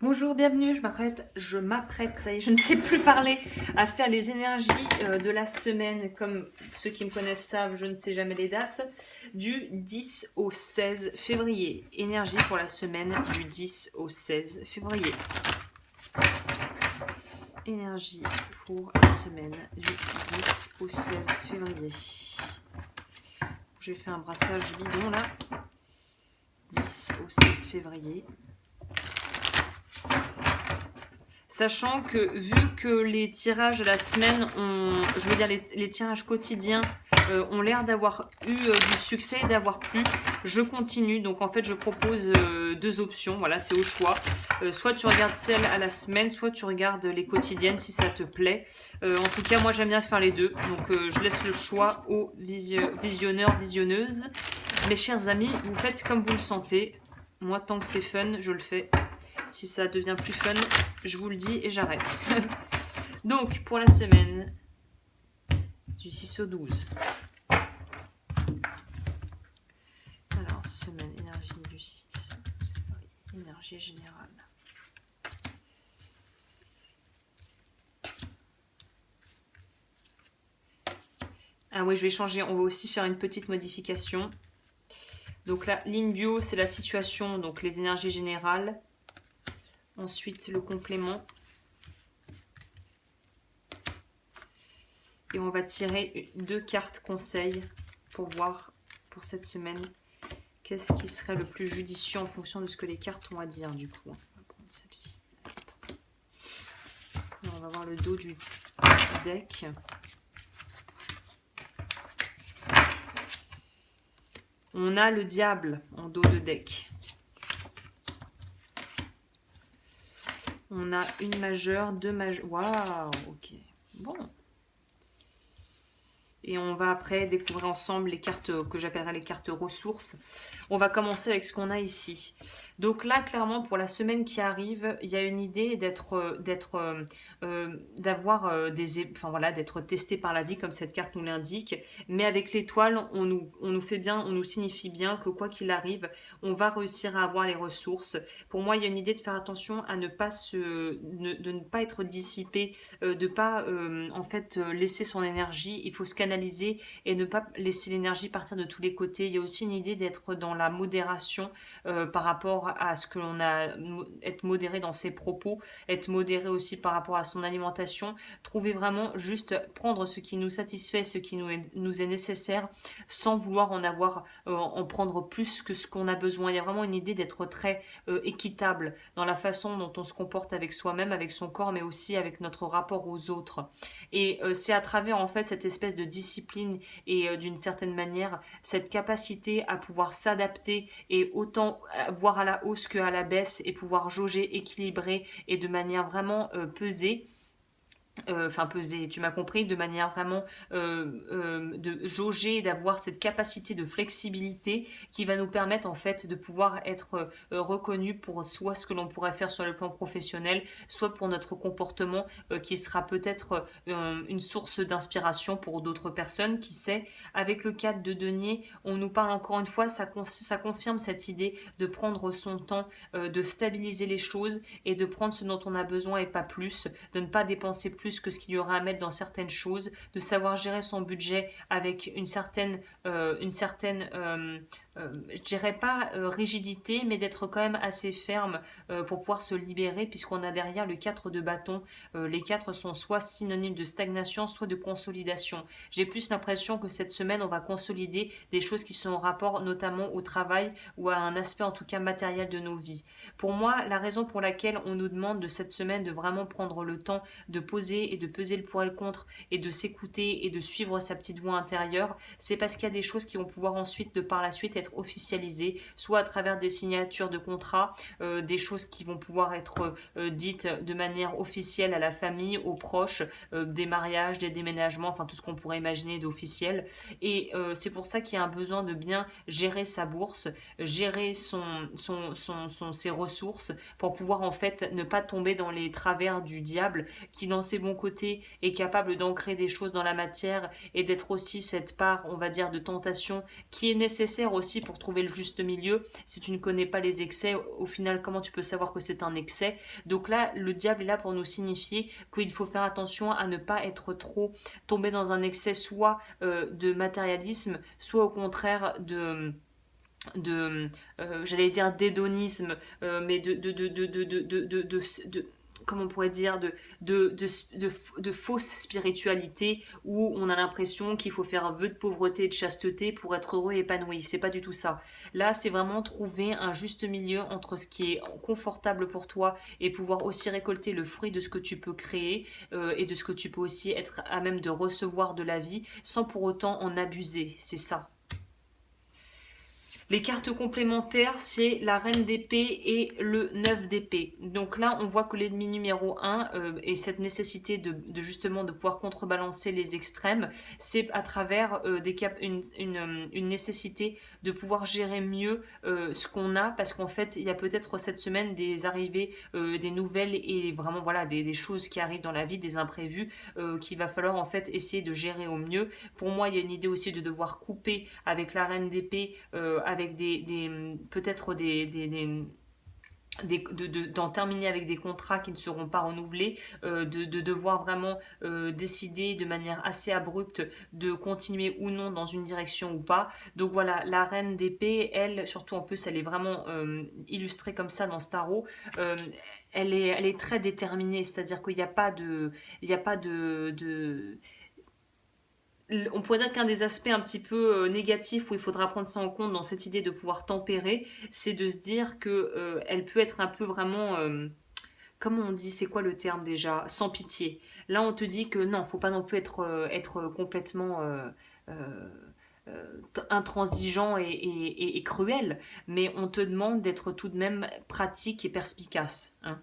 Bonjour, bienvenue, je m'apprête, ça y est, je ne sais plus parler, à faire les énergies de la semaine, comme ceux qui me connaissent savent, je ne sais jamais les dates, du 10 au 16 février. Énergie pour la semaine du 10 au 16 février. Énergie pour la semaine du 10 au 16 février. J'ai fait un brassage bidon là. 10 au 16 février. Sachant que vu que les tirages de la semaine, je veux dire les tirages quotidiens ont l'air d'avoir eu du succès et d'avoir plu, je continue. Donc en fait je propose deux options, voilà c'est au choix. Soit tu regardes celle à la semaine, soit tu regardes les quotidiennes si ça te plaît. En tout cas moi j'aime bien faire les deux, donc je laisse le choix aux visionneurs, visionneuses. Mes chers amis, vous faites comme vous le sentez. Moi tant que c'est fun, je le fais. Si ça devient plus fun, je vous le dis et j'arrête. Donc, pour la semaine du 6 au 12. Alors, semaine énergie du 6 au 12, énergie générale. Ah oui, je vais changer, on va aussi faire une petite modification. Donc la ligne du haut, c'est la situation, donc les énergies générales. Ensuite, le complément. Et on va tirer deux cartes conseils pour voir pour cette semaine qu'est-ce qui serait le plus judicieux en fonction de ce que les cartes ont à dire du coup. On va prendre celle-ci. On va voir le dos du deck. On a le diable en dos de deck. On a une majeure, deux majeures. Waouh, ok. Bon. Et on va après découvrir ensemble les cartes que j'appellerai les cartes ressources. On va commencer avec ce qu'on a ici. Donc là, clairement, pour la semaine qui arrive, il y a une idée d'avoir d'être testé par la vie, comme cette carte nous l'indique. Mais avec l'étoile, on nous fait bien, on nous signifie bien que quoi qu'il arrive, on va réussir à avoir les ressources. Pour moi, il y a une idée de faire attention à ne ne pas être dissipé, de pas laisser son énergie. Il faut se canaliser et ne pas laisser l'énergie partir de tous les côtés. Il y a aussi une idée d'être dans la modération par rapport à ce que l'on a, être modéré dans ses propos, être modéré aussi par rapport à son alimentation, trouver vraiment juste prendre ce qui nous satisfait, ce qui nous est nécessaire, sans vouloir en prendre plus que ce qu'on a besoin. Il y a vraiment une idée d'être très équitable dans la façon dont on se comporte avec soi-même, avec son corps, mais aussi avec notre rapport aux autres. Et c'est à travers en fait cette espèce de discipline et d'une certaine manière cette capacité à pouvoir s'adapter et autant voir à la hausse qu'à la baisse et pouvoir jauger, équilibrer et de manière vraiment pesée, peser, tu m'as compris, de manière vraiment de jauger, d'avoir cette capacité de flexibilité qui va nous permettre en fait de pouvoir être reconnu pour soit ce que l'on pourrait faire sur le plan professionnel, soit pour notre comportement qui sera peut-être une source d'inspiration pour d'autres personnes, qui sait. Avec le cadre de denier, on nous parle encore une fois, ça confirme cette idée de prendre son temps, de stabiliser les choses et de prendre ce dont on a besoin et pas plus, de ne pas dépenser plus que ce qu'il y aura à mettre dans certaines choses, de savoir gérer son budget avec je dirais pas rigidité, mais d'être quand même assez ferme pour pouvoir se libérer, puisqu'on a derrière le 4 de bâton. Les 4 sont soit synonymes de stagnation, soit de consolidation. J'ai plus l'impression que cette semaine, on va consolider des choses qui sont en rapport notamment au travail ou à un aspect en tout cas matériel de nos vies. Pour moi, la raison pour laquelle on nous demande de cette semaine de vraiment prendre le temps de poser et de peser le pour et le contre et de s'écouter et de suivre sa petite voix intérieure, c'est parce qu'il y a des choses qui vont pouvoir ensuite, de par la suite, être officialisées, soit à travers des signatures de contrats, des choses qui vont pouvoir être dites de manière officielle à la famille, aux proches, des mariages, des déménagements, enfin tout ce qu'on pourrait imaginer d'officiel. Et c'est pour ça qu'il y a un besoin de bien gérer sa bourse, gérer ses ressources pour pouvoir en fait ne pas tomber dans les travers du diable qui dans ses bons côtés, est capable d'ancrer des choses dans la matière et d'être aussi cette part, on va dire, de tentation qui est nécessaire aussi pour trouver le juste milieu. Si tu ne connais pas les excès, au final, comment tu peux savoir que c'est un excès? Donc là, le diable est là pour nous signifier qu'il faut faire attention à ne pas être trop tombé dans un excès soit de matérialisme, soit au contraire j'allais dire d'hédonisme, mais comment on pourrait dire, de fausse spiritualité où on a l'impression qu'il faut faire un vœu de pauvreté et de chasteté pour être heureux et épanoui. C'est pas du tout ça. Là, c'est vraiment trouver un juste milieu entre ce qui est confortable pour toi et pouvoir aussi récolter le fruit de ce que tu peux créer et de ce que tu peux aussi être à même de recevoir de la vie sans pour autant en abuser. C'est ça. Les cartes complémentaires, c'est la reine d'épée et le 9 d'épée. Donc là, on voit que l'ennemi numéro 1 et cette nécessité justement de pouvoir contrebalancer les extrêmes, c'est à travers une nécessité de pouvoir gérer mieux ce qu'on a, parce qu'en fait, il y a peut-être cette semaine des arrivées, des nouvelles et vraiment voilà des choses qui arrivent dans la vie, des imprévus qu'il va falloir en fait essayer de gérer au mieux. Pour moi, il y a une idée aussi de devoir couper avec la reine d'épée, avec peut-être d'en terminer avec des contrats qui ne seront pas renouvelés, de devoir vraiment décider de manière assez abrupte de continuer ou non dans une direction ou pas. Donc voilà, la reine d'épée, elle, surtout en plus, elle est vraiment illustrée comme ça dans ce tarot. Elle est très déterminée, c'est-à-dire qu'il n'y a pas on pourrait dire qu'un des aspects un petit peu négatifs où il faudra prendre ça en compte dans cette idée de pouvoir tempérer, c'est de se dire que elle peut être un peu vraiment, comment on dit, c'est quoi le terme déjà, sans pitié. Là, on te dit que non, faut pas non plus être complètement intransigeant et cruel, mais on te demande d'être tout de même pratique et perspicace, hein.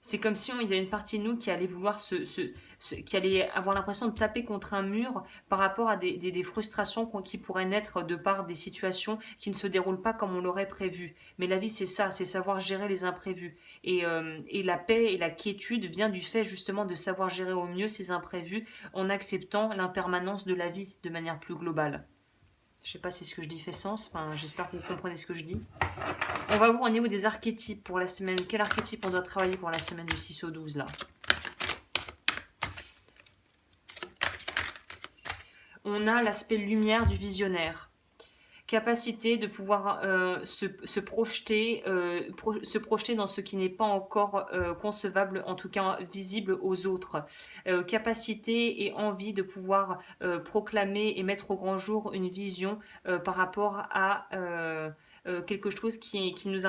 C'est comme si il y a une partie de nous qui allait vouloir qui allait avoir l'impression de taper contre un mur par rapport à des frustrations qui pourraient naître de par des situations qui ne se déroulent pas comme on l'aurait prévu. Mais la vie, c'est ça, c'est savoir gérer les imprévus. Et la paix et la quiétude vient du fait justement de savoir gérer au mieux ces imprévus en acceptant l'impermanence de la vie de manière plus globale. Je sais pas si ce que je dis fait sens, enfin, j'espère que vous comprenez ce que je dis. On va voir au niveau des archétypes pour la semaine. Quel archétype on doit travailler pour la semaine du 6 au 12 là? On a l'aspect lumière du visionnaire. Capacité de pouvoir se projeter dans ce qui n'est pas encore concevable, en tout cas visible aux autres. Capacité et envie de pouvoir proclamer et mettre au grand jour une vision par rapport à quelque chose qui nous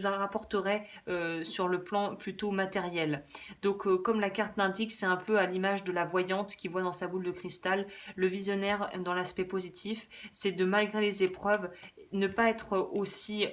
rapporterait sur le plan plutôt matériel. Donc comme la carte l'indique, c'est un peu à l'image de la voyante qui voit dans sa boule de cristal. Le visionnaire, dans l'aspect positif, c'est de malgré les épreuves, ne pas être aussi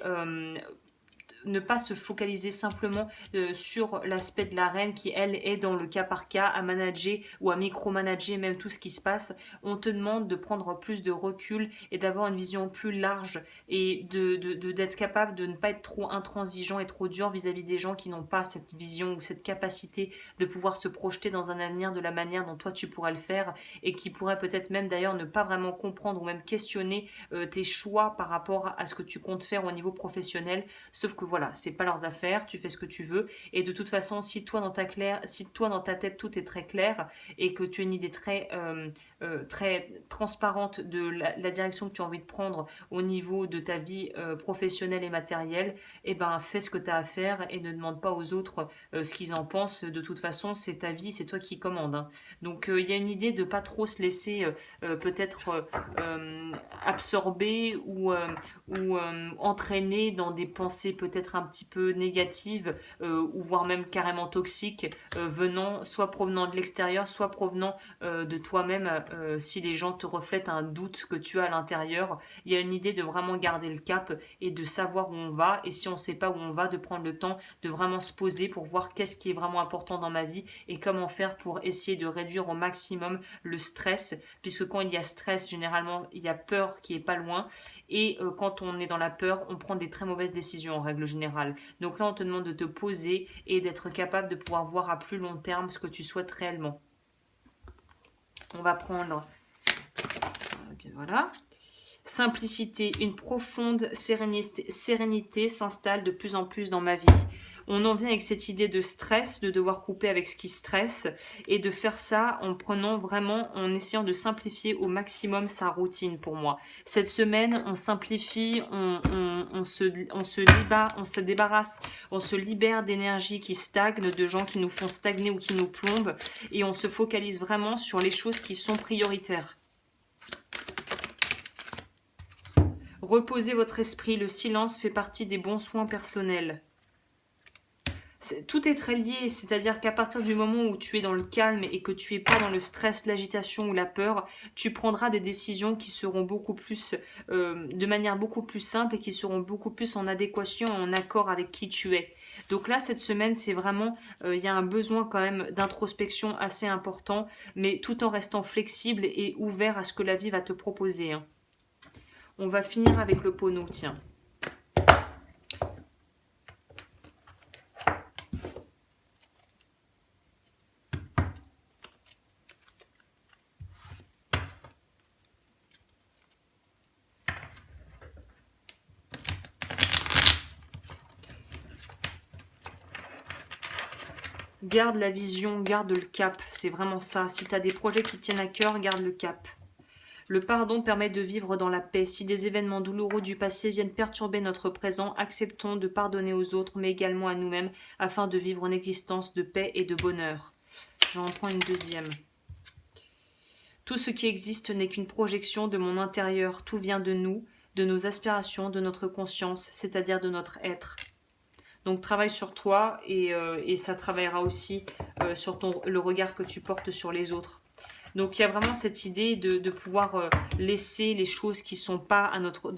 ne pas se focaliser simplement sur l'aspect de la reine qui, elle, est dans le cas par cas à manager ou à micromanager même tout ce qui se passe. On te demande de prendre plus de recul et d'avoir une vision plus large et d'être capable de ne pas être trop intransigeant et trop dur vis-à-vis des gens qui n'ont pas cette vision ou cette capacité de pouvoir se projeter dans un avenir de la manière dont toi tu pourrais le faire et qui pourrait peut-être même d'ailleurs ne pas vraiment comprendre ou même questionner tes choix par rapport à ce que tu comptes faire au niveau professionnel. Sauf que voilà, c'est pas leurs affaires, tu fais ce que tu veux et de toute façon si toi dans ta tête tout est très clair et que tu as une idée très transparente de la direction que tu as envie de prendre au niveau de ta vie professionnelle et matérielle, et ben fais ce que tu as à faire et ne demande pas aux autres ce qu'ils en pensent. De toute façon c'est ta vie, c'est toi qui commandes, hein. Donc il y a une idée de pas trop se laisser peut-être absorber ou entraîner dans des pensées peut-être un petit peu négatives ou voire même carrément toxiques venant soit provenant de l'extérieur soit provenant de toi-même si les gens te reflètent un doute que tu as à l'intérieur, il y a une idée de vraiment garder le cap et de savoir où on va. Et si on ne sait pas où on va, de prendre le temps de vraiment se poser pour voir qu'est-ce qui est vraiment important dans ma vie et comment faire pour essayer de réduire au maximum le stress. Puisque quand il y a stress, généralement, il y a peur qui est pas loin. Et quand on est dans la peur, on prend des très mauvaises décisions en règle générale. Donc là, on te demande de te poser et d'être capable de pouvoir voir à plus long terme ce que tu souhaites réellement. On va prendre, okay, voilà. Simplicité, une profonde sérénité s'installe de plus en plus dans ma vie. On en vient avec cette idée de stress, de devoir couper avec ce qui stresse et de faire ça en prenant vraiment, en essayant de simplifier au maximum sa routine pour moi. Cette semaine, on simplifie, on se débarrasse, on se libère d'énergie qui stagne, de gens qui nous font stagner ou qui nous plombent et on se focalise vraiment sur les choses qui sont prioritaires. Reposez votre esprit, le silence fait partie des bons soins personnels. Tout est très lié, c'est-à-dire qu'à partir du moment où tu es dans le calme et que tu n'es pas dans le stress, l'agitation ou la peur, tu prendras des décisions qui seront beaucoup plus, de manière beaucoup plus simple et qui seront beaucoup plus en adéquation, en accord avec qui tu es. Donc là, cette semaine, c'est vraiment, il y a un besoin quand même d'introspection assez important, mais tout en restant flexible et ouvert à ce que la vie va te proposer. Hein. On va finir avec le Pono, tiens. Garde la vision, garde le cap, c'est vraiment ça. Si tu as des projets qui tiennent à cœur, garde le cap. Le pardon permet de vivre dans la paix. Si des événements douloureux du passé viennent perturber notre présent, acceptons de pardonner aux autres, mais également à nous-mêmes, afin de vivre une existence de paix et de bonheur. J'en prends une deuxième. Tout ce qui existe n'est qu'une projection de mon intérieur. Tout vient de nous, de nos aspirations, de notre conscience, c'est-à-dire de notre être. Donc travaille sur toi et ça travaillera aussi sur le regard que tu portes sur les autres. Donc il y a vraiment cette idée de pouvoir laisser les choses qui sont pas à notre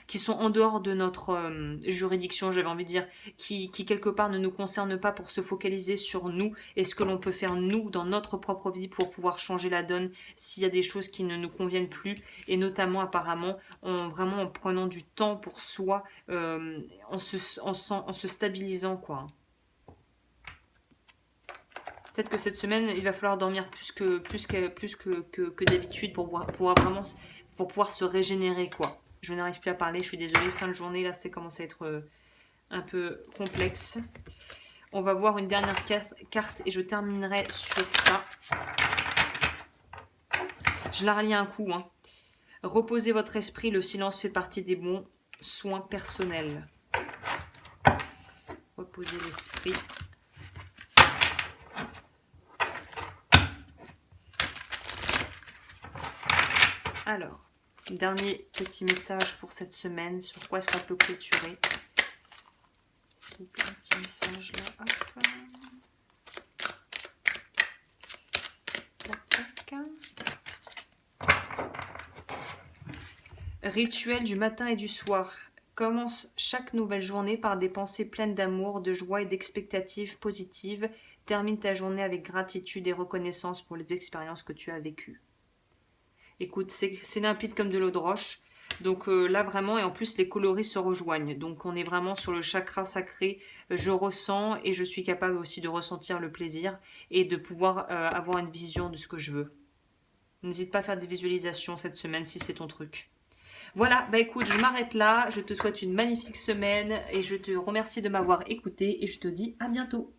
qui sont en dehors de notre juridiction, j'avais envie de dire, qui quelque part ne nous concernent pas, pour se focaliser sur nous et ce que l'on peut faire nous dans notre propre vie pour pouvoir changer la donne s'il y a des choses qui ne nous conviennent plus, et notamment apparemment vraiment en prenant du temps pour soi, en se stabilisant quoi. Peut-être que cette semaine, il va falloir dormir plus que d'habitude pour pouvoir se régénérer, quoi. Je n'arrive plus à parler, je suis désolée. Fin de journée, là, c'est commencé à être un peu complexe. On va voir une dernière carte et je terminerai sur ça. Je la relis un coup. Hein. Reposez votre esprit, le silence fait partie des bons soins personnels. Reposez l'esprit. Alors, dernier petit message pour cette semaine. Sur quoi est-ce qu'on peut clôturer? S'il vous plaît, un petit message là. Hop. Rituel du matin et du soir. Commence chaque nouvelle journée par des pensées pleines d'amour, de joie et d'expectatives positives. Termine ta journée avec gratitude et reconnaissance pour les expériences que tu as vécues. Écoute, c'est limpide comme de l'eau de roche. Donc là vraiment, et en plus les coloris se rejoignent. Donc on est vraiment sur le chakra sacré. Je ressens et je suis capable aussi de ressentir le plaisir et de pouvoir avoir une vision de ce que je veux. N'hésite pas à faire des visualisations cette semaine si c'est ton truc. Voilà, bah écoute, je m'arrête là. Je te souhaite une magnifique semaine et je te remercie de m'avoir écouté et je te dis à bientôt.